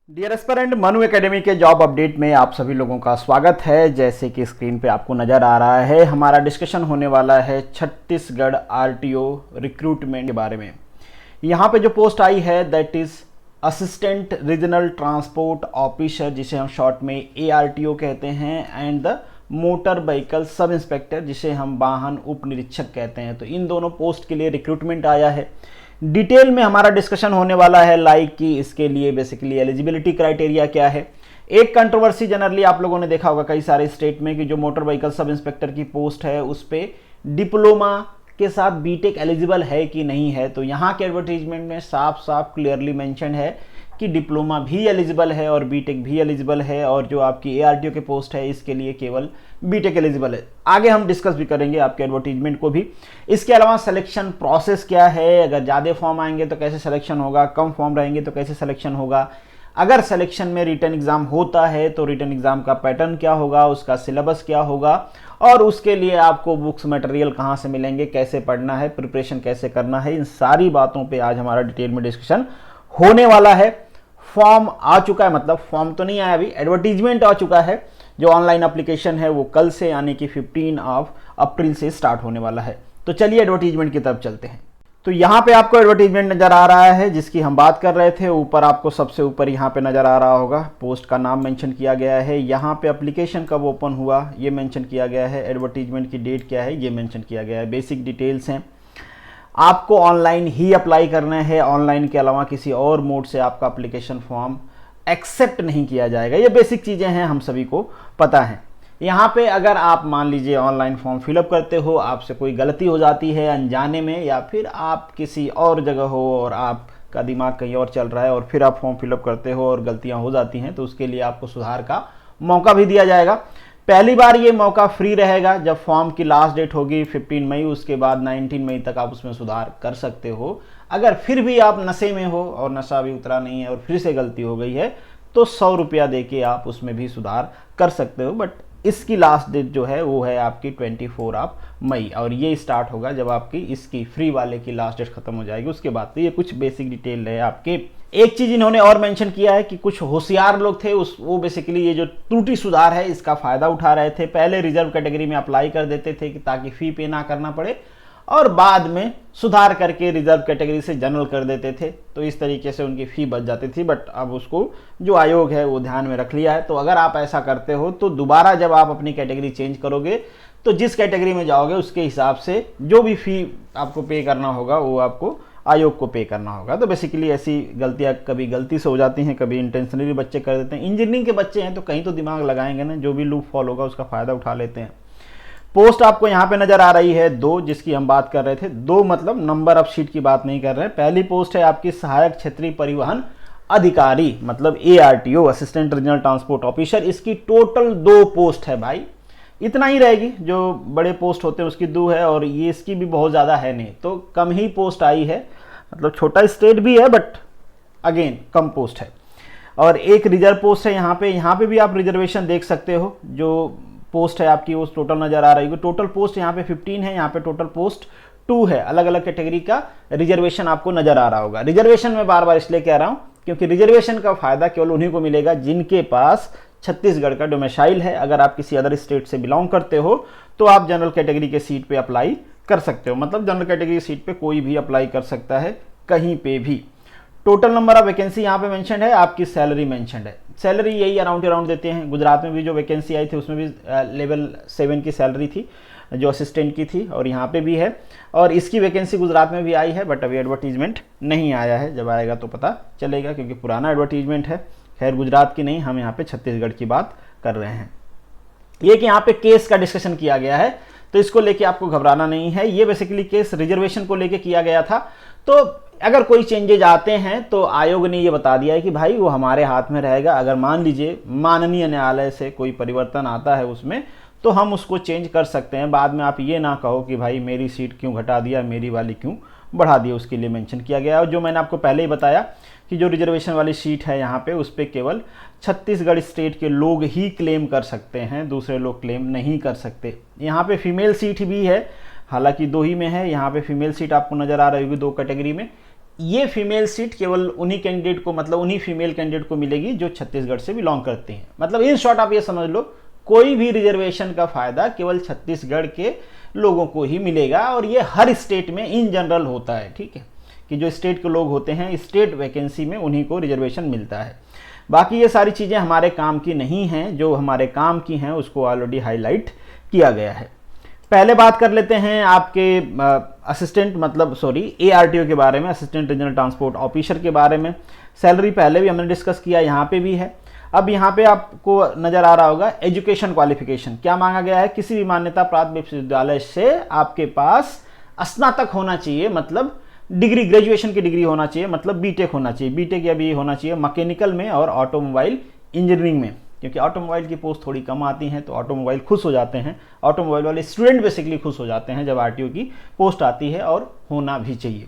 Dear aspirant, Manu academy के job update में आप सभी लोगों का स्वागत है। जैसे कि स्क्रीन पे आपको नज़र आ रहा है, हमारा डिस्कशन होने वाला है छत्तीसगढ़ आरटीओ रिक्रूटमेंट के बारे में। यहाँ पे जो पोस्ट आई है that is assistant regional transport officer, जिसे हम शॉर्ट में ARTO कहते हैं, and the motor vehicle sub inspector, जिसे हम वाहन उप निरीक्षक कहते हैं। तो इन दोनों पोस्ट के लिए रिक्रूटमेंट आया है। डिटेल में हमारा डिस्कशन होने वाला है लाइक कि इसके लिए बेसिकली एलिजिबिलिटी क्राइटेरिया क्या है। एक कंट्रोवर्सी जनरली आप लोगों ने देखा होगा कई सारे स्टेट में कि जो मोटर व्हीकल सब इंस्पेक्टर की पोस्ट है उस पर डिप्लोमा के साथ बीटेक एलिजिबल है कि नहीं है। तो यहाँ के एडवर्टीजमेंट में साफ साफ क्लियरली मेंशन है कि डिप्लोमा भी एलिजिबल है और बीटेक भी एलिजिबल है, और जो आपकी ARTO के पोस्ट है इसके लिए केवल बीटेक एलिजिबल है। आगे हम डिस्कस भी करेंगे आपके एडवर्टीजमेंट को भी। इसके अलावा सिलेक्शन प्रोसेस क्या है, अगर ज़्यादा फॉर्म आएंगे तो कैसे सिलेक्शन होगा, कम फॉर्म रहेंगे तो कैसे सिलेक्शन होगा, अगर सिलेक्शन में रिटन एग्जाम होता है तो रिटन एग्जाम का पैटर्न क्या होगा, उसका सिलेबस क्या होगा, और उसके लिए आपको बुक्स मटेरियल कहाँ से मिलेंगे, कैसे पढ़ना है, प्रिपरेशन कैसे करना है, इन सारी बातों पे आज हमारा डिटेल में डिस्कशन होने वाला है। फॉर्म आ चुका है, मतलब फॉर्म तो नहीं आया अभी, एडवर्टीजमेंट आ चुका है। जो ऑनलाइन एप्लीकेशन है वो कल से यानी कि 15 अप्रैल से स्टार्ट होने वाला है। तो चलिए एडवर्टीजमेंट की तरफ चलते हैं। तो यहाँ पे आपको एडवर्टीजमेंट नज़र आ रहा है जिसकी हम बात कर रहे थे। ऊपर आपको सबसे ऊपर यहाँ पे नज़र आ रहा होगा, पोस्ट का नाम मेंशन किया गया है। यहाँ पे एप्लीकेशन कब ओपन हुआ ये मेंशन किया गया है, एडवर्टीजमेंट की डेट क्या है ये मेंशन किया गया है। बेसिक डिटेल्स हैं, आपको ऑनलाइन ही अप्लाई करना है। ऑनलाइन के अलावा किसी और मोड से आपका एप्लीकेशन फॉर्म एक्सेप्ट नहीं किया जाएगा। ये बेसिक चीज़ें हैं, हम सभी को पता है। यहाँ पे अगर आप मान लीजिए ऑनलाइन फॉर्म फिलअप करते हो, आपसे कोई गलती हो जाती है अनजाने में, या फिर आप किसी और जगह हो और आपका दिमाग कहीं और चल रहा है और फिर आप फॉर्म फिलअप करते हो और गलतियाँ हो जाती हैं, तो उसके लिए आपको सुधार का मौका भी दिया जाएगा। पहली बार ये मौका फ्री रहेगा जब फॉर्म की लास्ट डेट होगी 15 मई, उसके बाद 19 मई तक आप उसमें सुधार कर सकते हो। अगर फिर भी आप नशे में हो और नशा भी उतरा नहीं है और फिर से गलती हो गई है तो 100 रुपया दे के आप उसमें भी सुधार कर सकते हो। बट इसकी लास्ट डेट जो है वो है आपकी 24 मई, और ये स्टार्ट होगा जब आपकी इसकी फ्री वाले की लास्ट डेट खत्म हो जाएगी उसके बाद। तो ये कुछ बेसिक डिटेल है आपके। एक चीज इन्होंने और मेंशन किया है कि कुछ होशियार लोग थे वो बेसिकली ये जो त्रुटि सुधार है इसका फायदा उठा रहे थे। पहले रिजर्व कैटेगरी में अप्लाई कर देते थे कि ताकि फी पे ना करना पड़े, और बाद में सुधार करके रिजर्व कैटेगरी से जनरल कर देते थे, तो इस तरीके से उनकी फ़ी बच जाती थी। बट अब उसको जो आयोग है वो ध्यान में रख लिया है। तो अगर आप ऐसा करते हो तो दोबारा जब आप अपनी कैटेगरी चेंज करोगे तो जिस कैटेगरी में जाओगे उसके हिसाब से जो भी फ़ी आपको पे करना होगा वो आपको आयोग को पे करना होगा। तो बेसिकली ऐसी गलतियाँ कभी गलती से हो जाती हैं, कभी इंटेंशनली बच्चे कर देते हैं। इंजीनियरिंग के बच्चे हैं तो कहीं तो दिमाग लगाएंगे ना, जो भी लूप फॉल होगा उसका फ़ायदा उठा लेते हैं। पोस्ट आपको यहाँ पे नजर आ रही है 2, जिसकी हम बात कर रहे थे। 2 मतलब नंबर ऑफ सीट की बात नहीं कर रहे हैं। पहली पोस्ट है आपकी सहायक क्षेत्रीय परिवहन अधिकारी, मतलब ARTO assistant regional transport officer. इसकी टोटल 2 पोस्ट है भाई, इतना ही रहेगी। जो बड़े पोस्ट होते हैं उसकी 2 है, और ये इसकी भी बहुत ज़्यादा है नहीं, तो कम ही पोस्ट आई है। मतलब छोटा स्टेट भी है बट अगेन कम पोस्ट है। और एक रिजर्व पोस्ट है यहाँ पे भी आप रिजर्वेशन देख सकते हो। जो पोस्ट है आपकी वो टोटल नज़र आ रही है। टोटल पोस्ट यहाँ पे 15 है, यहाँ पे टोटल पोस्ट 2 है। अलग अलग कैटेगरी का रिजर्वेशन आपको नज़र आ रहा होगा। रिजर्वेशन में बार बार इसलिए कह रहा हूँ क्योंकि रिजर्वेशन का फायदा केवल उन्हीं को मिलेगा जिनके पास छत्तीसगढ़ का डोमिसाइल है। अगर आप किसी अदर स्टेट से बिलोंग करते हो तो आप जनरल कैटेगरी के सीट पे अप्लाई कर सकते हो। मतलब जनरल कैटेगरी सीट पे कोई भी अप्लाई कर सकता है कहीं पे भी। टोटल नंबर ऑफ वैकेंसी यहाँ पे मेंशन है। आपकी सैलरी मेंशन है, सैलरी यही अराउंड देते हैं। गुजरात में भी जो वैकेंसी आई थी उसमें भी लेवल 7 की सैलरी थी जो असिस्टेंट की थी, और यहाँ पे भी है। और इसकी वैकेंसी गुजरात में भी आई है बट अभी एडवर्टीजमेंट नहीं आया है, जब आएगा तो पता चलेगा क्योंकि पुराना एडवर्टीजमेंट है। खैर गुजरात की नहीं, हम यहाँ पे छत्तीसगढ़ की बात कर रहे हैं। ये कि यहाँ पे केस का डिस्कशन किया गया है, तो इसको लेके आपको घबराना नहीं है। ये बेसिकली केस रिजर्वेशन को लेके किया गया था। तो अगर कोई चेंजेज आते हैं तो आयोग ने ये बता दिया है कि भाई वो हमारे हाथ में रहेगा। अगर मान लीजिए माननीय न्यायालय से कोई परिवर्तन आता है उसमें, तो हम उसको चेंज कर सकते हैं। बाद में आप ये ना कहो कि भाई मेरी सीट क्यों घटा दिया, मेरी वाली क्यों बढ़ा दिया, उसके लिए मेंशन किया गया। और जो मैंने आपको पहले ही बताया कि जो रिजर्वेशन वाली सीट है यहाँ पे, उस पर केवल छत्तीसगढ़ स्टेट के लोग ही क्लेम कर सकते हैं, दूसरे लोग क्लेम नहीं कर सकते। यहाँ पे फीमेल सीट भी है, हालांकि 2 ही में है। यहाँ पे फीमेल सीट आपको नज़र आ रही होगी 2 कैटेगरी में। ये फीमेल सीट केवल उन्हीं कैंडिडेट को, मतलब उन्हीं फीमेल कैंडिडेट को मिलेगी जो छत्तीसगढ़ से बिलोंग करते हैं। मतलब इन शॉर्ट आप ये समझ लो, कोई भी रिजर्वेशन का फायदा केवल छत्तीसगढ़ के लोगों को ही मिलेगा, और ये हर स्टेट में इन जनरल होता है, ठीक है, कि जो स्टेट के लोग होते हैं स्टेट वैकेंसी में उन्हीं को रिजर्वेशन मिलता है। बाकी ये सारी चीज़ें हमारे काम की नहीं हैं, जो हमारे काम की हैं उसको ऑलरेडी हाईलाइट किया गया है। पहले बात कर लेते हैं आपके असिस्टेंट, मतलब सॉरी ARTO के बारे में, असिस्टेंट रीजनल ट्रांसपोर्ट ऑफिसर के बारे में। सैलरी पहले भी हमने डिस्कस किया, यहाँ पे भी है। अब यहाँ पे आपको नजर आ रहा होगा एजुकेशन क्वालिफिकेशन क्या मांगा गया है। किसी भी मान्यता प्राप्त विश्वविद्यालय से आपके पास स्नातक होना चाहिए, मतलब डिग्री, ग्रेजुएशन की डिग्री होना चाहिए, मतलब बीटेक होना चाहिए। बीटेक या BE होना चाहिए मैकेनिकल में और ऑटोमोबाइल इंजीनियरिंग में, क्योंकि ऑटोमोबाइल की पोस्ट थोड़ी कम आती हैं तो ऑटोमोबाइल खुश हो जाते हैं, ऑटोमोबाइल वाले स्टूडेंट बेसिकली खुश हो जाते हैं जब RTO की पोस्ट आती है, और होना भी चाहिए।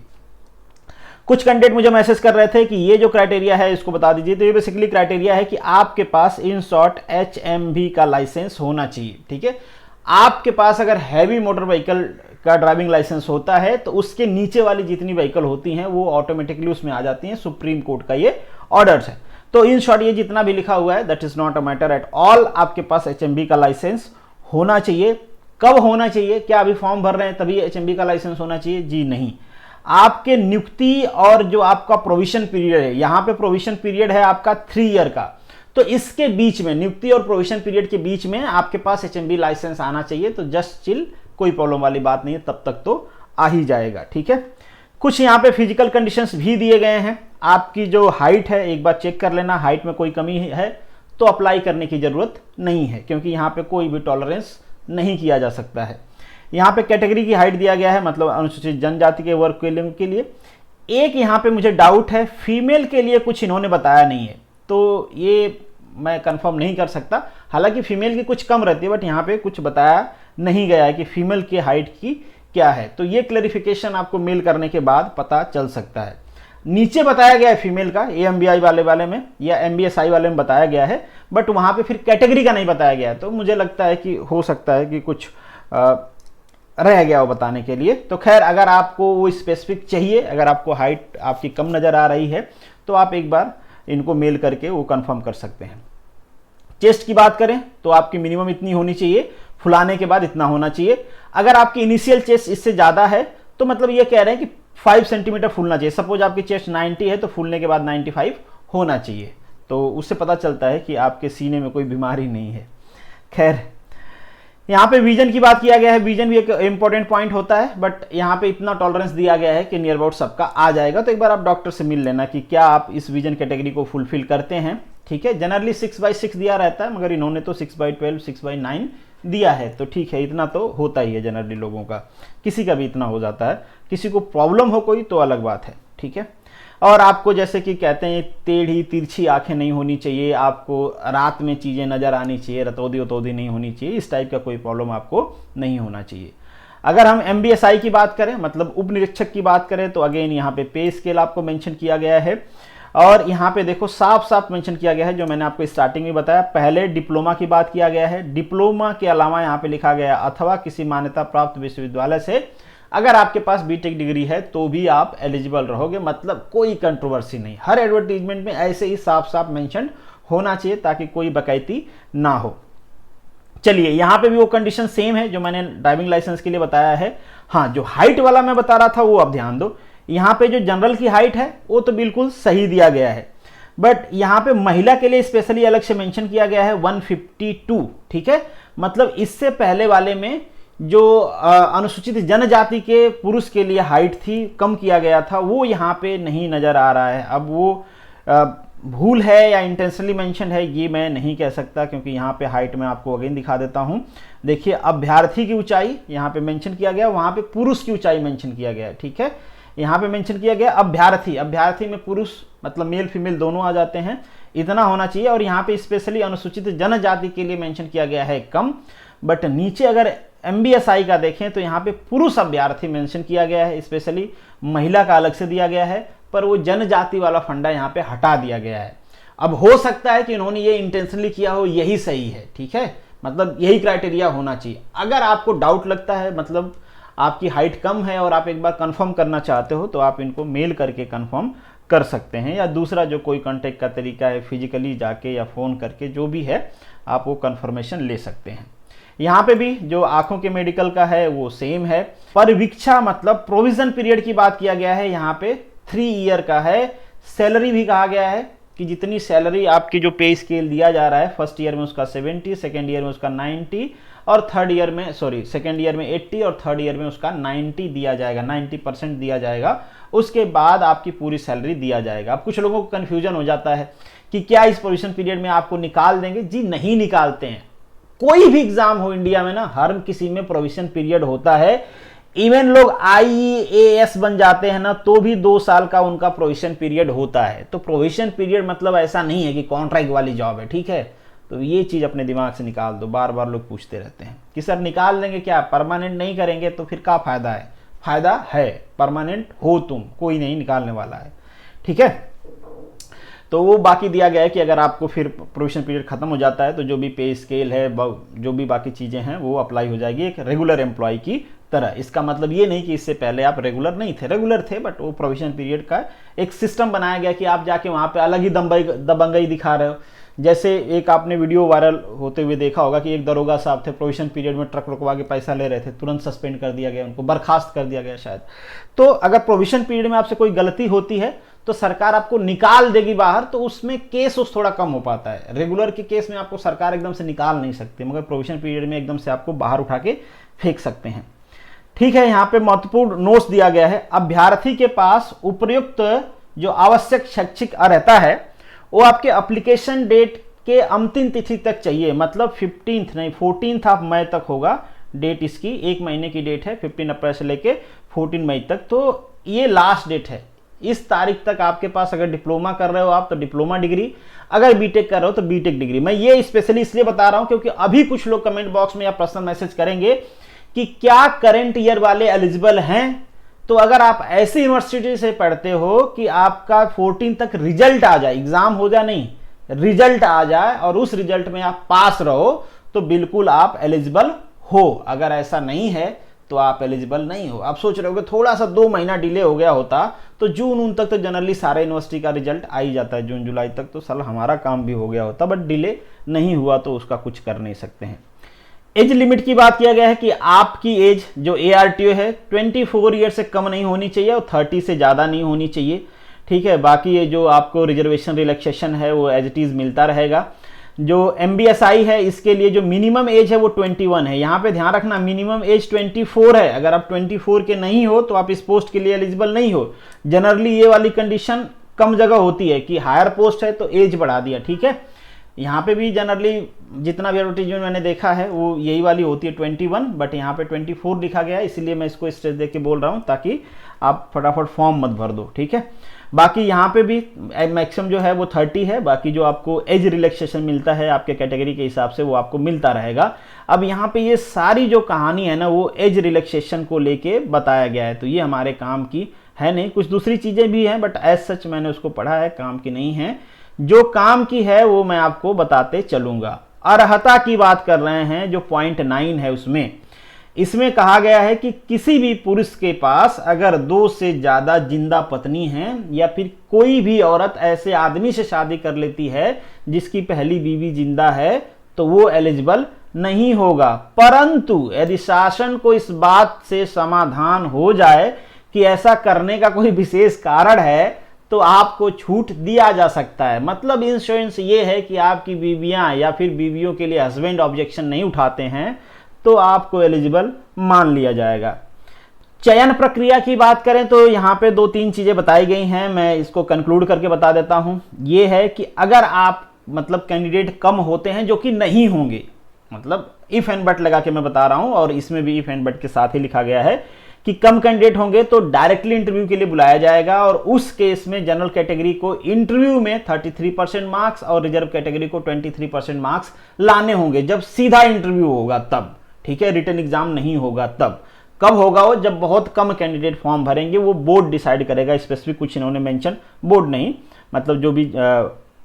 कुछ कैंडिडेट मुझे मैसेज कर रहे थे कि ये जो क्राइटेरिया है इसको बता दीजिए। तो ये बेसिकली क्राइटेरिया है कि आपके पास इन शॉर्ट HMV का लाइसेंस होना चाहिए, ठीक है। आपके पास अगर हैवी मोटर व्हीकल का ड्राइविंग लाइसेंस होता है तो उसके नीचे वाली जितनी व्हीकल होती हैं वो ऑटोमेटिकली उसमें आ जाती हैं। सुप्रीम कोर्ट का ये ऑर्डर्स है। तो इन शॉर्ट ये जितना भी लिखा हुआ है that is not a matter at all, आपके पास HMV का लाइसेंस होना चाहिए। कब होना चाहिए? क्या अभी फॉर्म भर रहे हैं तभी HMV का लाइसेंस होना चाहिए? जी नहीं। आपके नियुक्ति और जो आपका प्रोविजन पीरियड है, यहाँ पे प्रोविजन पीरियड है आपका 3 ईयर का, तो इसके बीच में, नियुक्ति और प्रोविजन पीरियड के बीच में आपके पास HMV लाइसेंस आना चाहिए। तो जस्ट चिल, कोई प्रॉब्लम वाली बात नहीं है, तब तक तो आ ही जाएगा, ठीक है। कुछ यहाँ पे फिजिकल कंडीशंस भी दिए गए हैं। आपकी जो हाइट है एक बार चेक कर लेना, हाइट में कोई कमी है तो अप्लाई करने की जरूरत नहीं है, क्योंकि यहाँ पे कोई भी टॉलरेंस नहीं किया जा सकता है। यहाँ पे कैटेगरी की हाइट दिया गया है, मतलब अनुसूचित जनजाति के वर्ग के लिए। एक यहाँ पे मुझे डाउट है, फीमेल के लिए कुछ इन्होंने बताया नहीं है, तो ये मैं कंफर्म नहीं कर सकता। हालांकि फीमेल की कुछ कम रहती है, बट यहाँ पे कुछ बताया नहीं गया है कि फीमेल की हाइट की क्या है। तो ये क्लैरिफिकेशन आपको मेल करने के बाद पता चल सकता है। नीचे बताया गया है फीमेल का, AMBI वाले में या MBSI वाले में बताया गया है, बट वहाँ पे फिर कैटेगरी का नहीं बताया गया है। तो मुझे लगता है कि हो सकता है कि कुछ रह गया वो बताने के लिए। तो खैर, अगर आपको वो स्पेसिफिक चाहिए, अगर आपको हाइट आपकी कम नज़र आ रही है तो आप एक बार इनको मेल करके वो कंफर्म कर सकते हैं। चेस्ट की बात करें तो आपकी मिनिमम इतनी होनी चाहिए, फुलाने के बाद इतना होना चाहिए। अगर आपकी इनिशियल चेस्ट इससे ज़्यादा है तो मतलब ये कह रहे हैं कि 5 सेंटीमीटर फूलना चाहिए। सपोज आपकी चेस्ट 90 है तो फूलने के बाद 95 होना चाहिए। तो उससे पता चलता है कि आपके सीने में कोई बीमारी नहीं है। खैर, यहाँ पे विजन की बात किया गया है। विजन भी एक इंपॉर्टेंट पॉइंट होता है, बट यहाँ पे इतना टॉलरेंस दिया गया है कि नियर अबाउट सबका आ जाएगा। तो एक बार आप डॉक्टर से मिल लेना कि क्या आप इस विजन कैटेगरी को फुलफिल करते हैं, ठीक है। जनरली 6/6 दिया रहता है, मगर इन्होंने तो 6/12, 6/9 दिया है। तो ठीक है, इतना तो होता ही है जनरली लोगों का, किसी का भी इतना हो जाता है। किसी को प्रॉब्लम हो कोई तो अलग बात है, ठीक है। और आपको जैसे कि कहते हैं टेढ़ी तिरछी आंखें नहीं होनी चाहिए, आपको रात में चीज़ें नज़र आनी चाहिए, रतौदी वतौदी नहीं होनी चाहिए, इस टाइप का कोई प्रॉब्लम आपको नहीं होना चाहिए। अगर हम MBSI की बात करें, मतलब उप निरीक्षक की बात करें, तो अगेन यहाँ पे पे स्केल आपको मेंशन किया गया है। और यहाँ पे देखो साफ साफ मेंशन किया गया है, जो मैंने आपको स्टार्टिंग में बताया। पहले डिप्लोमा की बात किया गया है, डिप्लोमा के अलावा यहाँ पे लिखा गया अथवा किसी मान्यता प्राप्त विश्वविद्यालय से अगर आपके पास बीटेक डिग्री है तो भी आप एलिजिबल रहोगे। मतलब कोई कंट्रोवर्सी नहीं, हर एडवर्टीजमेंट में ऐसे ही साफ साफ मेंशन होना चाहिए ताकि कोई बकैती ना हो। चलिए, यहाँ पे भी वो कंडीशन सेम है जो मैंने ड्राइविंग लाइसेंस के लिए बताया है। हाँ, जो हाइट वाला मैं बता रहा था वो अब ध्यान दो। यहाँ पे जो जनरल की हाइट है वो तो बिल्कुल सही दिया गया है, बट यहाँ पे महिला के लिए स्पेशली अलग से मेंशन किया गया है 152, ठीक है। मतलब इससे पहले वाले में जो अनुसूचित जनजाति के पुरुष के लिए हाइट थी, कम किया गया था, वो यहाँ पे नहीं नजर आ रहा है। अब वो भूल है या इंटेंशनली मेंशन है ये मैं नहीं कह सकता, क्योंकि यहाँ पे हाइट में आपको अगेन दिखा देता हूँ। देखिए, अभ्यर्थी की ऊंचाई यहाँ पे मेंशन किया गया, वहाँ पे पुरुष की ऊंचाई मेंशन किया गया, ठीक है। यहाँ पे मेंशन किया गया अभ्यर्थी, अभ्यर्थी में पुरुष मतलब मेल फीमेल दोनों आ जाते हैं, इतना होना चाहिए। और यहाँ पे स्पेशली अनुसूचित जनजाति के लिए मेंशन किया गया है कम, बट नीचे अगर MBSI का देखें तो यहाँ पे पुरुष अभ्यर्थी मेंशन किया गया है, स्पेशली महिला का अलग से दिया गया है, पर वो जनजाति वाला फंडा यहाँ पे हटा दिया गया है। अब हो सकता है कि इन्होंने ये इंटेंशनली किया हो, यही सही है, ठीक है। मतलब यही क्राइटेरिया होना चाहिए। अगर आपको डाउट लगता है, मतलब आपकी हाइट कम है और आप एक बार कंफर्म करना चाहते हो तो आप इनको मेल करके कंफर्म कर सकते हैं, या दूसरा जो कोई कांटेक्ट का तरीका है फिजिकली जाके या फ़ोन करके जो भी है आप वो कंफर्मेशन ले सकते हैं। यहाँ पे भी जो आंखों के मेडिकल का है वो सेम है। परिवीक्षा मतलब प्रोविजन पीरियड की बात किया गया है, यहाँ पे 3 ईयर का है। सैलरी भी कहा गया है कि जितनी सैलरी आपकी जो पे स्केल दिया जा रहा है, फर्स्ट ईयर में उसका 70, सेकेंड ईयर में उसका 90 और थर्ड ईयर में सेकेंड ईयर में 80 और थर्ड ईयर में उसका 90 दिया जाएगा, 90% दिया जाएगा। उसके बाद आपकी पूरी सैलरी दिया जाएगा। अब कुछ लोगों को कन्फ्यूजन हो जाता है कि क्या इस प्रोविजन पीरियड में आपको निकाल देंगे? जी नहीं निकालते हैं। कोई भी एग्जाम हो इंडिया में ना, हर किसी में प्रोविजन पीरियड होता है। इवन लोग IAS बन जाते हैं ना तो भी 2 साल का उनका प्रोविजन पीरियड होता है। तो प्रोविजन पीरियड मतलब ऐसा नहीं है कि कॉन्ट्रैक्ट वाली जॉब है, ठीक है। तो ये चीज अपने दिमाग से निकाल दो। बार बार लोग पूछते रहते हैं कि सर निकाल देंगे क्या, परमानेंट नहीं करेंगे तो फिर क्या फायदा है? फायदा है, परमानेंट हो तुम, कोई नहीं निकालने वाला है, ठीक है। तो वो बाकी दिया गया है कि अगर आपको फिर प्रोविजन पीरियड खत्म हो जाता है तो जो भी पे स्केल है, जो भी बाकी चीजें हैं वो अप्लाई हो जाएगी एक रेगुलर एम्प्लॉय की तरह। इसका मतलब ये नहीं कि इससे पहले आप रेगुलर नहीं थे, रेगुलर थे, बट वो प्रोविजन पीरियड का एक सिस्टम बनाया गया कि आप जाके वहां पे अलग ही दबंगई दिखा रहे हो। जैसे एक आपने वीडियो वायरल होते हुए देखा होगा कि एक दरोगा साहब थे, प्रोविजन पीरियड में ट्रक रुकवा के पैसा ले रहे थे, तुरंत सस्पेंड कर दिया गया, उनको बर्खास्त कर दिया गया शायद। तो अगर प्रोविजन पीरियड में आपसे कोई गलती होती है तो सरकार आपको निकाल देगी बाहर, तो उसमें केस थोड़ा कम हो पाता है। रेगुलर के केस में आपको सरकार एकदम से निकाल नहीं सकती, मगर प्रोविजन पीरियड में एकदम से आपको बाहर उठा के फेंक सकते हैं, ठीक है। यहाँ पे महत्वपूर्ण नोट्स दिया गया है। अभ्यर्थी के पास उपयुक्त जो आवश्यक शैक्षिक रहता है वो आपके एप्लीकेशन डेट के अंतिम तिथि तक चाहिए, मतलब 15th नहीं 14th ऑफ मई तक होगा डेट इसकी। 1 महीने की डेट है, 15 अप्रैल से लेके 14 मई तक, तो ये लास्ट डेट है। इस तारीख तक आपके पास अगर डिप्लोमा कर रहे हो आप तो डिप्लोमा डिग्री, अगर बीटेक कर रहे हो तो बीटेक डिग्री। मैं ये स्पेशली इसलिए बता रहा हूं क्योंकि अभी कुछ लोग कमेंट बॉक्स में या पर्सनल मैसेज करेंगे कि क्या करंट ईयर वाले एलिजिबल हैं। तो अगर आप ऐसी यूनिवर्सिटी से पढ़ते हो कि आपका 14 तक रिजल्ट आ जाए, एग्जाम हो जाए नहीं, रिजल्ट आ जाए और उस रिजल्ट में आप पास रहो, तो बिल्कुल आप एलिजिबल हो। अगर ऐसा नहीं है तो आप एलिजिबल नहीं हो। आप सोच रहे हो थोड़ा सा 2 महीना डिले हो गया होता तो जून उन तक तो जनरली सारे यूनिवर्सिटी का रिजल्ट आ ही जाता है, जून जुलाई तक तो साल हमारा काम भी हो गया होता, बट डिले नहीं हुआ तो उसका कुछ कर नहीं सकते हैं। एज लिमिट की बात किया गया है कि आपकी एज जो ARTO है 24 ईयर से कम नहीं होनी चाहिए और 30 से ज़्यादा नहीं होनी चाहिए, ठीक है। बाकी ये जो आपको रिजर्वेशन रिलैक्सेशन है वो एज इट इज़ मिलता रहेगा। जो MBSI है इसके लिए जो मिनिमम एज है वो 21 है। यहाँ पे ध्यान रखना मिनिमम एज 24 है। अगर आप 24 के नहीं हो तो आप इस पोस्ट के लिए एलिजिबल नहीं हो। जनरली ये वाली कंडीशन कम जगह होती है कि हायर पोस्ट है तो एज बढ़ा दिया, ठीक है। यहाँ पे भी जनरली जितना भी एडवर्टीजमेंट मैंने देखा है वो यही वाली होती है 21, बट यहाँ पे 24 लिखा गया है, इसलिए मैं इसको स्ट्रेस दे के बोल रहा हूँ ताकि आप फटाफट फॉर्म मत भर दो, ठीक है। बाकी यहाँ पे भी मैक्सिमम जो है वो 30 है। बाकी जो आपको एज रिलैक्सेशन मिलता है आपके कैटेगरी के हिसाब से वो आपको मिलता रहेगा। अब यहाँ पे ये सारी जो कहानी है ना वो एज रिलैक्सेशन को लेके बताया गया है, तो ये हमारे काम की है नहीं। कुछ दूसरी चीज़ें भी हैं बट एज सच मैंने उसको पढ़ा है, काम की नहीं है। जो काम की है वो मैं आपको बताते चलूंगा। अर्हता की बात कर रहे हैं, जो पॉइंट 9 है उसमें, इसमें कहा गया है कि किसी भी पुरुष के पास अगर 2 से ज्यादा जिंदा पत्नी हैं या फिर कोई भी औरत ऐसे आदमी से शादी कर लेती है जिसकी पहली बीवी जिंदा है तो वो एलिजिबल नहीं होगा। परंतु यदि शासन को इस बात से समाधान हो जाए कि ऐसा करने का कोई विशेष कारण है तो आपको छूट दिया जा सकता है। मतलब इंश्योरेंस ये है कि आपकी बीवियां या फिर बीवियों के लिए हस्बैंड ऑब्जेक्शन नहीं उठाते हैं तो आपको एलिजिबल मान लिया जाएगा। चयन प्रक्रिया की बात करें तो यहाँ पे 2-3 चीजें बताई गई हैं, मैं इसको कंक्लूड करके बता देता हूँ। ये है कि अगर आप मतलब कैंडिडेट कम होते हैं जो कि नहीं होंगे, मतलब इफ एंड बट लगा के मैं बता रहा हूँ और इसमें भी इफ एंड बट के साथ ही लिखा गया है कि कम कैंडिडेट होंगे तो डायरेक्टली इंटरव्यू के लिए बुलाया जाएगा और उस केस में जनरल कैटेगरी को इंटरव्यू में 33% मार्क्स और रिजर्व कैटेगरी को 23% मार्क्स लाने होंगे जब सीधा इंटरव्यू होगा तब, ठीक है। रिटन एग्जाम नहीं होगा तब। कब होगा वो? जब बहुत कम कैंडिडेट फॉर्म भरेंगे, वो बोर्ड डिसाइड करेगा। स्पेसिफिक कुछ इन्होंने मेंशन, बोर्ड नहीं, मतलब जो भी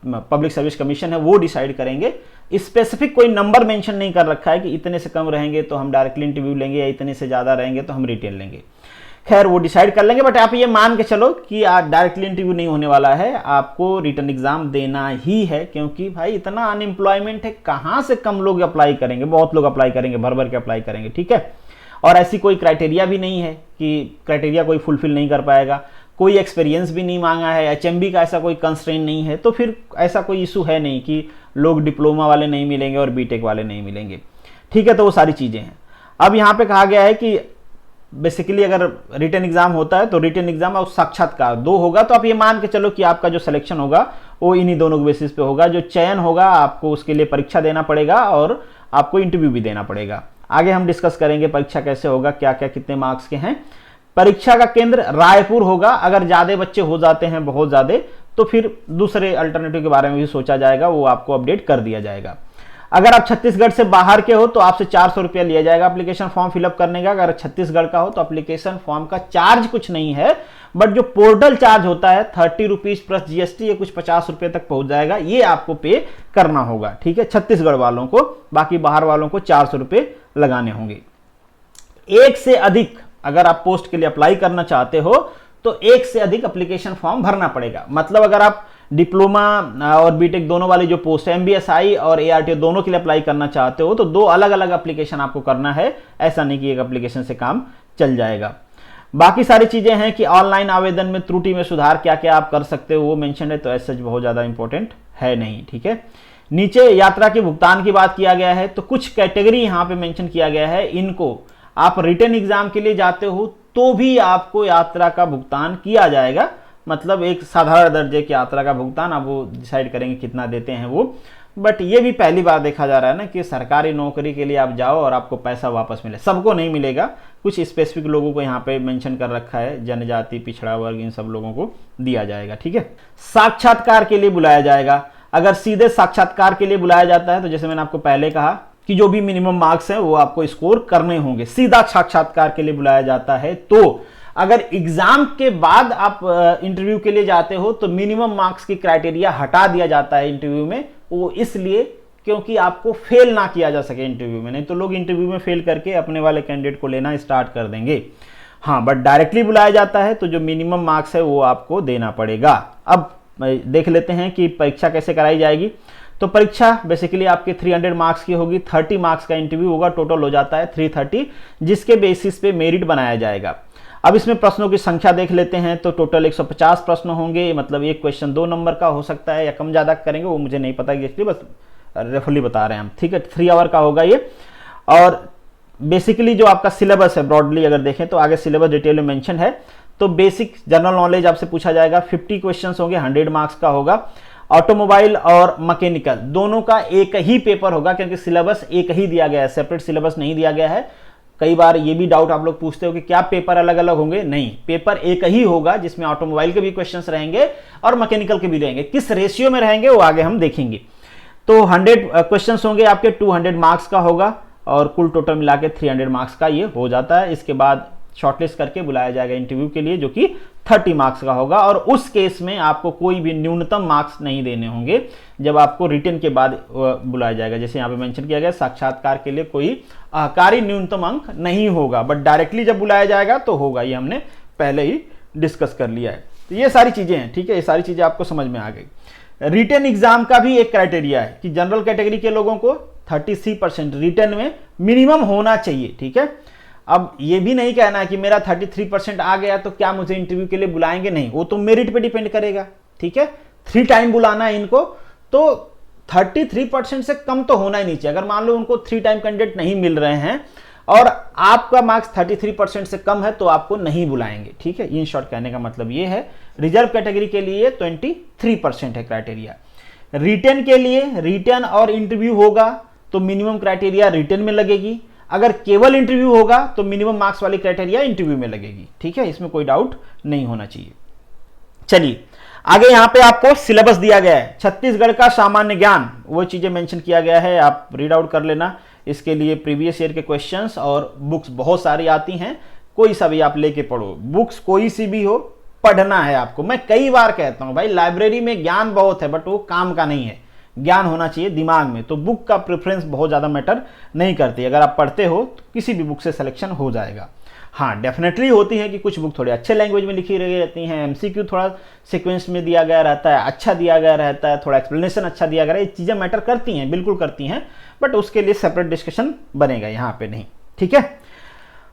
पब्लिक सर्विस कमीशन है वो डिसाइड करेंगे। स्पेसिफिक कोई नंबर मेंशन नहीं कर रखा है कि इतने से कम रहेंगे तो हम डायरेक्टली इंटरव्यू लेंगे या इतने से ज़्यादा रहेंगे तो हम रिटेन लेंगे। खैर वो डिसाइड कर लेंगे, बट आप ये मान के चलो कि डायरेक्टली इंटरव्यू नहीं होने वाला है, आपको रिटन एग्जाम देना ही है, क्योंकि भाई इतना अनएम्प्लॉयमेंट है, कहाँ से कम लोग अप्लाई करेंगे, बहुत लोग अप्लाई करेंगे, भर भर के अप्लाई करेंगे, ठीक है। और ऐसी कोई क्राइटेरिया भी नहीं है कि क्राइटेरिया कोई फुलफिल नहीं कर पाएगा, कोई एक्सपीरियंस भी नहीं मांगा है, एचएमबी का ऐसा कोई कंस्ट्रेंट नहीं है, तो फिर ऐसा कोई इशू है नहीं कि लोग डिप्लोमा वाले नहीं मिलेंगे और बीटेक वाले नहीं मिलेंगे, ठीक है। तो वो सारी चीज़ें हैं। अब यहाँ पे कहा गया है कि बेसिकली अगर रिटन एग्जाम होता है तो रिटन एग्जाम और साक्षात्कार दो होगा, तो आप ये मान के चलो कि आपका जो सिलेक्शन होगा वो इन्हीं दोनों के बेसिस पे होगा। जो चयन होगा आपको उसके लिए परीक्षा देना पड़ेगा और आपको इंटरव्यू भी देना पड़ेगा। आगे हम डिस्कस करेंगे परीक्षा कैसे होगा, क्या क्या कितने मार्क्स के हैं। परीक्षा का केंद्र रायपुर होगा। अगर ज़्यादा बच्चे हो जाते हैं, बहुत ज़्यादा, तो फिर दूसरे अल्टरनेटिव के बारे में भी सोचा जाएगा, वो आपको अपडेट कर दिया जाएगा। अगर आप छत्तीसगढ़ से बाहर के हो तो आपसे 400 रुपया लिया जाएगा एप्लीकेशन फॉर्म फिलअप करने का। अगर छत्तीसगढ़ का हो तो एप्लीकेशन फॉर्म का चार्ज कुछ नहीं है, बट जो पोर्टल चार्ज होता है 30 रुपीज प्लस जीएसटी, ये कुछ 50 रुपये तक पहुंच जाएगा, ये आपको पे करना होगा, ठीक है, छत्तीसगढ़ वालों को। बाकी बाहर वालों को 400 रुपये लगाने होंगे। एक से अधिक अगर आप पोस्ट के लिए अप्लाई करना चाहते हो तो एक से अधिक एप्लीकेशन फॉर्म भरना पड़ेगा। मतलब अगर आप डिप्लोमा और बीटेक दोनों वाली जो पोस्ट है, एमबीएसआई और एआरटीओ दोनों के लिए अप्लाई करना चाहते हो तो दो अलग अलग एप्लीकेशन आपको करना है। ऐसा नहीं कि एक एप्लीकेशन से काम चल जाएगा। बाकी सारी चीजें हैं कि ऑनलाइन आवेदन में त्रुटि में सुधार क्या क्या आप कर सकते हो वो मेंशन है, तो ऐसा बहुत ज्यादा इंपॉर्टेंट है नहीं, ठीक है। नीचे यात्रा के भुगतान की बात किया गया है, तो कुछ कैटेगरी यहाँ पे मेंशन किया गया है। इनको आप रिटन एग्जाम के लिए जाते हो तो भी आपको यात्रा का भुगतान किया जाएगा। मतलब एक साधारण दर्जे की यात्रा का भुगतान, आप वो डिसाइड करेंगे कितना देते हैं वो। बट ये भी पहली बार देखा जा रहा है ना कि सरकारी नौकरी के लिए आप जाओ और आपको पैसा वापस मिले। सबको नहीं मिलेगा, कुछ स्पेसिफिक लोगों को यहाँ पे मेंशन कर रखा है, जनजाति, पिछड़ा वर्ग, इन सब लोगों को दिया जाएगा, ठीक है। साक्षात्कार के लिए बुलाया जाएगा। अगर सीधे साक्षात्कार के लिए बुलाया जाता है तो जैसे मैंने आपको पहले कहा कि जो भी मिनिमम मार्क्स हैं वो आपको स्कोर करने होंगे। सीधा साक्षात्कार के लिए बुलाया जाता है तो अगर एग्जाम के बाद आप इंटरव्यू के लिए जाते हो तो मिनिमम मार्क्स की क्राइटेरिया हटा दिया जाता है इंटरव्यू में। वो इसलिए क्योंकि आपको फेल ना किया जा सके इंटरव्यू में, नहीं तो लोग इंटरव्यू में फेल करके अपने वाले कैंडिडेट को लेना स्टार्ट कर देंगे। हाँ, बट डायरेक्टली बुलाया जाता है तो जो मिनिमम मार्क्स है वो आपको देना पड़ेगा। अब देख लेते हैं कि परीक्षा कैसे कराई जाएगी। तो परीक्षा बेसिकली आपके 300 मार्क्स की होगी। 30 मार्क्स का इंटरव्यू होगा, टोटल हो जाता है 330, जिसके बेसिस पे मेरिट बनाया जाएगा। अब इसमें प्रश्नों की संख्या देख लेते हैं तो टोटल 150 प्रश्न होंगे। मतलब एक क्वेश्चन 2 नंबर का हो सकता है या कम ज़्यादा करेंगे, वो मुझे नहीं पता एक्चुअली, बस रफली बता रहे हैं हम, ठीक है। 3 आवर का होगा ये। और बेसिकली जो आपका सिलेबस है ब्रॉडली अगर देखें तो आगे सिलेबस डिटेल में मेंशन है। तो बेसिक जनरल नॉलेज आपसे पूछा जाएगा, 50 क्वेश्चन होंगे, 100 मार्क्स का होगा। ऑटोमोबाइल और मैकेनिकल दोनों का एक ही पेपर होगा, क्योंकि सिलेबस एक ही दिया गया है, सेपरेट सिलेबस नहीं दिया गया है। कई बार ये भी डाउट आप लोग पूछते हो कि क्या पेपर अलग अलग होंगे, नहीं, पेपर एक ही होगा जिसमें ऑटोमोबाइल के भी क्वेश्चंस रहेंगे और मैकेनिकल के भी रहेंगे। किस रेशियो में रहेंगे वो आगे हम देखेंगे। तो 100 क्वेश्चंस होंगे आपके, 200 मार्क्स का होगा और कुल टोटल मिला के 300 मार्क्स का ये हो जाता है। इसके बाद शॉर्टलिस्ट करके बुलाया जाएगा इंटरव्यू के लिए, जो कि 30 मार्क्स का होगा। और उस केस में आपको कोई भी न्यूनतम मार्क्स नहीं देने होंगे जब आपको रिटन के बाद बुलाया जाएगा। जैसे यहाँ पे मेंशन किया गया, साक्षात्कार के लिए कोई आकारी न्यूनतम अंक नहीं होगा, बट डायरेक्टली जब बुलाया जाएगा तो होगा। ये हमने पहले ही डिस्कस कर लिया है। तो ये सारी चीजें हैं, ठीक है, ये सारी चीजें आपको समझ में आ गई। रिटन एग्जाम का भी एक क्राइटेरिया है कि जनरल कैटेगरी के लोगों को 33% रिटन में मिनिमम होना चाहिए, ठीक है। अब ये भी नहीं कहना है कि मेरा 33% आ गया तो क्या मुझे इंटरव्यू के लिए बुलाएंगे, नहीं, वो तो मेरिट पे डिपेंड करेगा, ठीक है। 3 टाइम बुलाना है इनको तो 33% से कम तो होना ही नहीं चाहिए। अगर मान लो उनको 3 टाइम कैंडिडेट नहीं मिल रहे हैं और आपका मार्क्स 33% से कम है तो आपको नहीं बुलाएंगे, ठीक है। इन शॉर्ट कहने का मतलब ये है। रिजर्व कैटेगरी के लिए 23% है क्राइटेरिया। रिटन के लिए रिटन और इंटरव्यू होगा तो मिनिमम क्राइटेरिया रिटन में लगेगी। अगर केवल इंटरव्यू होगा तो मिनिमम मार्क्स वाली क्राइटेरिया इंटरव्यू में लगेगी, ठीक है। इसमें कोई डाउट नहीं होना चाहिए। चलिए आगे यहाँ पे आपको सिलेबस दिया गया है। छत्तीसगढ़ का सामान्य ज्ञान, वो चीजें मेंशन किया गया है, आप रीड आउट कर लेना। इसके लिए प्रीवियस ईयर के क्वेश्चंस और बुक्स बहुत सारी आती हैं, कोई सा भी आप लेके पढ़ो। बुक्स कोई सी भी हो, पढ़ना है आपको। मैं कई बार कहता हूं भाई, लाइब्रेरी में ज्ञान बहुत है बट वो काम का नहीं है, ज्ञान होना चाहिए दिमाग में। तो बुक का प्रेफरेंस बहुत ज़्यादा मैटर नहीं करती, अगर आप पढ़ते हो तो किसी भी बुक से सिलेक्शन हो जाएगा। हाँ, डेफिनेटली होती है कि कुछ बुक थोड़े अच्छे लैंग्वेज में लिखी रहती हैं, एमसीक्यू थोड़ा सीक्वेंस में दिया गया रहता है, अच्छा दिया गया रहता है, थोड़ा एक्सप्लेनेशन अच्छा दिया गया है, ये चीज़ें मैटर करती हैं, बिल्कुल करती हैं, बट उसके लिए सेपरेट डिस्कशन बनेगा, यहाँ पे नहीं। ठीक है,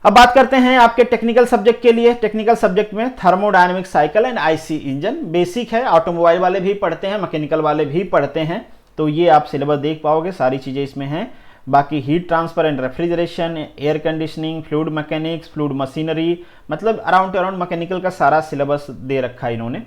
अब बात करते हैं आपके टेक्निकल सब्जेक्ट के लिए। टेक्निकल सब्जेक्ट में thermodynamic cycle and IC engine basic है, ऑटोमोबाइल वाले भी पढ़ते हैं, मैकेनिकल वाले भी पढ़ते हैं, तो ये आप सिलेबस देख पाओगे, सारी चीज़ें इसमें हैं। बाकी heat transfer and refrigeration, air conditioning, fluid mechanics, fluid machinery, मतलब अराउंड मैकेनिकल का सारा सिलेबस दे रखा है इन्होंने।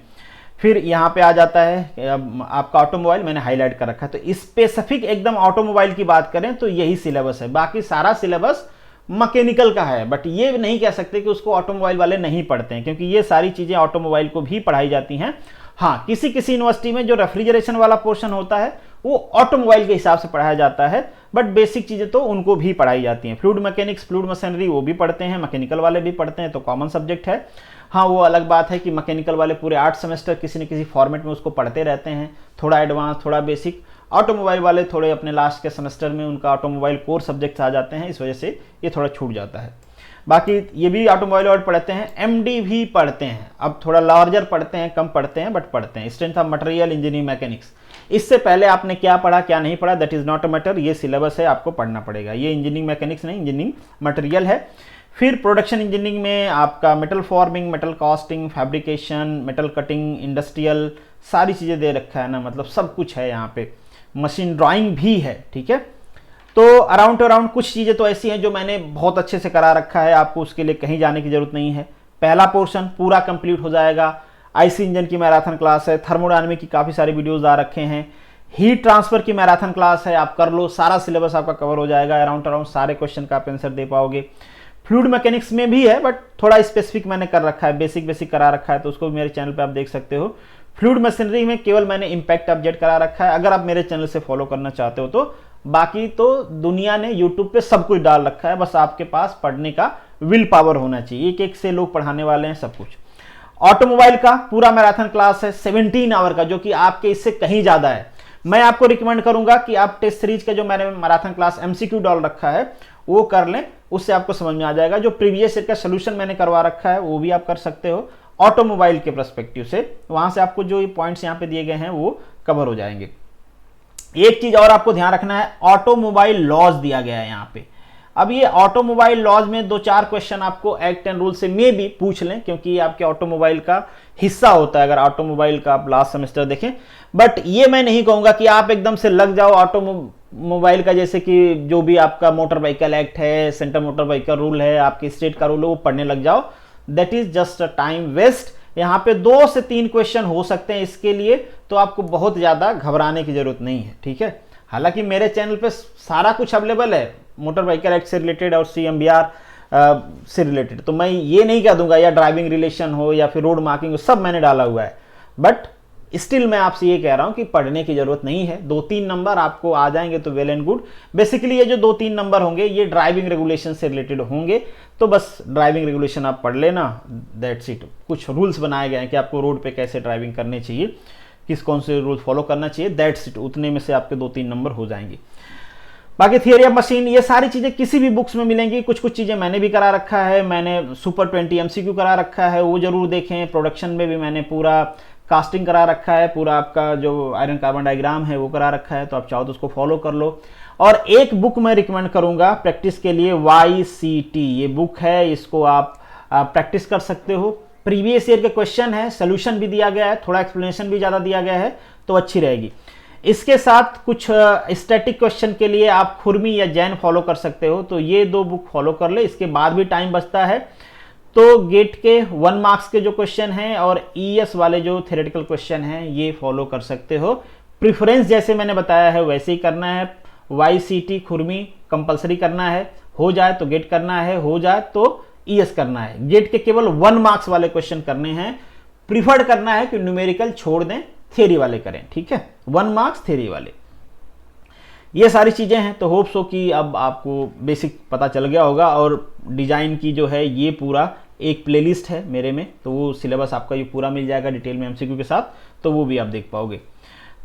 फिर यहाँ पे आ जाता है आपका ऑटोमोबाइल, मैंने हाईलाइट कर रखा है, तो स्पेसिफिक एकदम ऑटोमोबाइल की बात करें तो यही सिलेबस है, बाकी सारा सिलेबस मैकेनिकल का है। बट ये नहीं कह सकते कि उसको ऑटोमोबाइल वाले नहीं पढ़ते हैं, क्योंकि ये सारी चीज़ें ऑटोमोबाइल को भी पढ़ाई जाती हैं। हाँ, किसी किसी यूनिवर्सिटी में जो रेफ्रिजरेशन वाला पोर्शन होता है वो ऑटोमोबाइल के हिसाब से पढ़ाया जाता है, बट बेसिक चीज़ें तो उनको भी पढ़ाई जाती हैं। फ्लूइड मैकेनिक्स, फ्लूइड मशीनरी वो भी पढ़ते हैं, मैकेनिकल वाले भी पढ़ते हैं, तो कॉमन सब्जेक्ट है। हाँ, वो अलग बात है कि मैकेनिकल वाले पूरे 8 सेमेस्टर किसी न किसी फॉर्मेट में उसको पढ़ते रहते हैं, थोड़ा एडवांस थोड़ा बेसिक। ऑटोमोबाइल वाले थोड़े अपने लास्ट के सेमेस्टर में उनका ऑटोमोबाइल कोर सब्जेक्ट्स आ जाते हैं, इस वजह से ये थोड़ा छूट जाता है। बाकी ये भी ऑटोमोबाइल वाले पढ़ते हैं, एमडी भी पढ़ते हैं, अब थोड़ा लार्जर पढ़ते हैं, कम पढ़ते हैं बट पढ़ते हैं। Strength of material, engineering mechanics, इससे पहले आपने क्या पढ़ा क्या नहीं पढ़ा that is not a matter, ये सिलेबस है, आपको पढ़ना पड़ेगा। ये इंजीनियरिंग मैकेनिक्स नहीं, इंजीनियरिंग मटेरियल है। फिर प्रोडक्शन इंजीनियरिंग में आपका metal forming, metal casting, fabrication, metal cutting, industrial, सारी चीज़ें दे रखा है ना, मतलब सब कुछ है यहाँ पे, मशीन ड्राइंग भी है। ठीक है, तो अराउंड कुछ चीज़ें तो ऐसी हैं जो मैंने बहुत अच्छे से करा रखा है, आपको उसके लिए कहीं जाने की जरूरत नहीं है। पहला पोर्शन पूरा कंप्लीट हो जाएगा, आईसी इंजन की मैराथन क्लास है, थर्मोडायनेमिक की काफ़ी सारे वीडियोस आ रखे हैं, हीट ट्रांसफर की मैराथन क्लास है, आप कर लो, सारा सिलेबस आपका कवर हो जाएगा, अराउंड सारे क्वेश्चन का आप आंसर दे पाओगे। फ्लूइड मैकेनिक्स में भी है बट थोड़ा स्पेसिफिक मैंने कर रखा है, बेसिक करा रखा है, तो उसको भी मेरे चैनल पे आप देख सकते हो। फ्लूइड मशीनरी में केवल मैंने इंपैक्ट अपडेट करा रखा है, अगर आप मेरे चैनल से फॉलो करना चाहते हो तो। बाकी तो दुनिया ने यूट्यूब पे सब कुछ डाल रखा है, बस आपके पास पढ़ने का विल पावर होना चाहिए, एक एक से लोग पढ़ाने वाले हैं सब कुछ। ऑटोमोबाइल का पूरा मैराथन क्लास है 17 आवर का, जो कि आपके इससे कहीं ज्यादा है। मैं आपको रिकमेंड करूंगा कि आप टेस्ट सीरीज का जो मैंने मैराथन क्लास एमसीक्यू डाल रखा है वो कर लें, उससे आपको समझ में आ जाएगा। जो प्रीवियस ईयर का सोल्यूशन मैंने करवा रखा है वो भी आप कर सकते हो ऑटोमोबाइल के पर्सपेक्टिव से, वहां से आपको जो पॉइंट्स यहाँ पे दिए गए हैं वो कवर हो जाएंगे। एक चीज और आपको ध्यान रखना है, ऑटोमोबाइल लॉज दिया गया है यहाँ पे। अब ये ऑटोमोबाइल लॉज में 2-4 क्वेश्चन आपको एक्ट एंड रूल से में भी पूछ लें, क्योंकि ये आपके ऑटोमोबाइल का हिस्सा होता है, अगर ऑटोमोबाइल का आप लास्ट सेमेस्टर देखें। बट ये मैं नहीं कहूंगा कि आप एकदम से लग जाओ ऑटोमोबाइल का, जैसे कि जो भी आपका मोटर व्हीकल एक्ट है, सेंट्रल मोटर व्हीकल रूल है, आपके स्टेट का रूल है, वो पढ़ने लग जाओ, that is just a time waste. यहाँ पे 2 से 3 क्वेश्चन हो सकते हैं इसके लिए, तो आपको बहुत ज्यादा घबराने की जरूरत नहीं है। ठीक है, हालांकि मेरे चैनल पे सारा कुछ अवेलेबल है मोटर व्हीकल एक्ट से रिलेटेड और सीएमबीआर से रिलेटेड, तो मैं ये नहीं कह दूंगा या ड्राइविंग रिलेशन हो या फिर रोड मार्किंग हो, सब मैंने डाला हुआ है। बट स्टिल मैं आपसे ये कह रहा हूं कि पढ़ने की जरूरत नहीं है, 2-3 नंबर आपको आ जाएंगे तो वेल एंड गुड। बेसिकली ये जो 2-3 नंबर होंगे ये ड्राइविंग रेगुलेशन से रिलेटेड होंगे, तो बस ड्राइविंग रेगुलेशन आप पढ़ लेना, दैट्स इट। कुछ रूल्स बनाए गए हैं कि आपको रोड पे कैसे ड्राइविंग करनी चाहिए, कौन से रूल फॉलो करना चाहिए, दैट्स इट। उतने में से आपके 2-3 नंबर हो जाएंगे। बाकी थियरी ऑफ मशीन, ये सारी चीजें किसी भी बुक्स में मिलेंगी। कुछ चीजें मैंने भी करा रखा है, मैंने सुपर 20 एमसीक्यू करा रखा है, वो जरूर देखें। प्रोडक्शन में भी मैंने पूरा कास्टिंग करा रखा है, पूरा आपका जो आयरन कार्बन डायग्राम है वो करा रखा है, तो आप चाहो तो उसको फॉलो कर लो। और एक बुक मैं रिकमेंड करूंगा प्रैक्टिस के लिए, YCT ये बुक है, इसको आप प्रैक्टिस कर सकते हो। प्रीवियस ईयर के क्वेश्चन है, सोल्यूशन भी दिया गया है, थोड़ा एक्सप्लेनेशन भी ज़्यादा दिया गया है, तो अच्छी रहेगी। इसके साथ कुछ स्टैटिक क्वेश्चन के लिए आप खुरमी या जैन फॉलो कर सकते हो, तो ये 2 बुक फॉलो कर ले। इसके बाद भी टाइम बचता है तो गेट के 1 मार्क्स के जो क्वेश्चन हैं और ES वाले जो थ्योरेटिकल क्वेश्चन हैं ये फॉलो कर सकते हो। प्रिफरेंस जैसे मैंने बताया है वैसे ही करना है। YCT खुरमी कंपलसरी करना है, हो जाए तो गेट करना है, हो जाए तो ES करना है। गेट के केवल 1 मार्क्स वाले क्वेश्चन करने हैं, प्रिफर्ड करना है कि न्यूमेरिकल छोड़ दें, थ्योरी वाले करें। ठीक है, 1 मार्क्स थ्योरी वाले, ये सारी चीजें हैं। तो होप सो कि अब आपको बेसिक पता चल गया होगा और डिजाइन की जो है ये पूरा एक प्लेलिस्ट है मेरे में, तो वो सिलेबस आपका ये पूरा मिल जाएगा डिटेल में एमसीक्यू के साथ, तो वो भी आप देख पाओगे।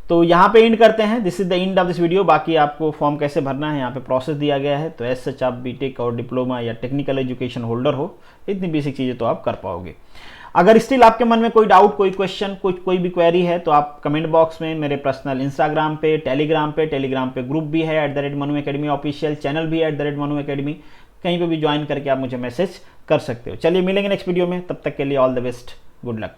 तो यहाँ पे एंड करते हैं, this is the end of this video. बाकी आपको फॉर्म कैसे भरना है यहाँ पे प्रोसेस दिया गया है, तो एज सच आप बीटेक और डिप्लोमा या टेक्निकल एजुकेशन होल्डर हो, इतनी बेसिक चीज़ें तो आप कर पाओगे। अगर स्टिल आपके मन में कोई डाउट, कोई क्वेश्चन, कोई भी क्वेरी है, तो आप कमेंट बॉक्स में मेरे पर्सनल इंस्टाग्राम पे, टेलीग्राम पे ग्रुप भी है @मनु अकेडमी ऑफिशियल, चैनल भी है @मनु अकेडमी, कहीं पे भी ज्वाइन करके आप मुझे मैसेज कर सकते हो। चलिए मिलेंगे नेक्स्ट वीडियो में, तब तक के लिए all the best, good luck.